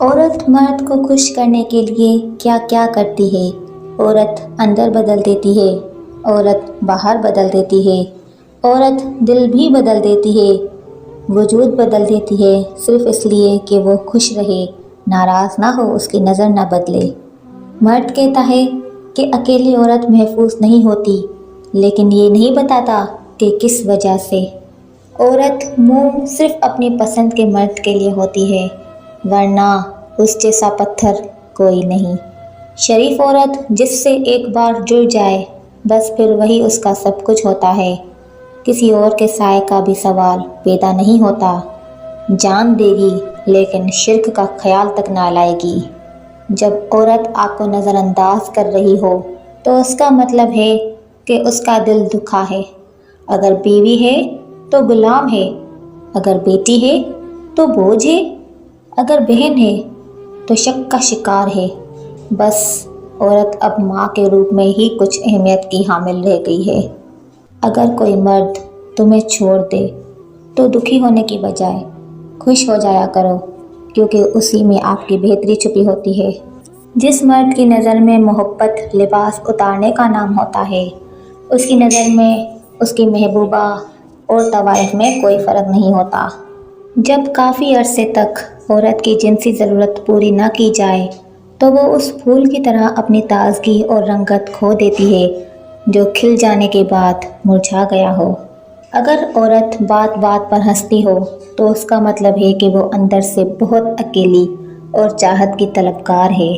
عورت مرد کو خوش کرنے کے لیے کیا کیا کرتی ہے؟ عورت اندر بدل دیتی ہے، عورت باہر بدل دیتی ہے، عورت دل بھی بدل دیتی ہے، وجود بدل دیتی ہے، صرف اس لیے کہ وہ خوش رہے، ناراض نہ ہو، اس کی نظر نہ بدلے۔ مرد کہتا ہے کہ اکیلی عورت محفوظ نہیں ہوتی، لیکن یہ نہیں بتاتا کہ کس وجہ سے۔ عورت موم صرف اپنی پسند کے مرد کے لیے ہوتی ہے، ورنہ اس جیسا پتھر کوئی نہیں۔ شریف عورت جس سے ایک بار جڑ جائے، بس پھر وہی اس کا سب کچھ ہوتا ہے، کسی اور کے سائے کا بھی سوال پیدا نہیں ہوتا۔ جان دے گی لیکن شرک کا خیال تک نہ لائے گی۔ جب عورت آپ کو نظر انداز کر رہی ہو تو اس کا مطلب ہے کہ اس کا دل دکھا ہے۔ اگر بیوی ہے تو غلام ہے، اگر بیٹی ہے تو بوجھ ہے، اگر بہن ہے تو شک کا شکار ہے۔ بس عورت اب ماں کے روپ میں ہی کچھ اہمیت کی حامل رہ گئی ہے۔ اگر کوئی مرد تمہیں چھوڑ دے تو دکھی ہونے کی بجائے خوش ہو جایا کرو، کیونکہ اسی میں آپ کی بہتری چھپی ہوتی ہے۔ جس مرد کی نظر میں محبت لباس اتارنے کا نام ہوتا ہے، اس کی نظر میں اس کی محبوبہ اور طوائف میں کوئی فرق نہیں ہوتا۔ جب کافی عرصے تک عورت کی جنسی ضرورت پوری نہ کی جائے تو وہ اس پھول کی طرح اپنی تازگی اور رنگت کھو دیتی ہے جو کھل جانے کے بعد مرجھا گیا ہو۔ اگر عورت بات بات پر ہنستی ہو تو اس کا مطلب ہے کہ وہ اندر سے بہت اکیلی اور چاہت کی طلبگار ہے۔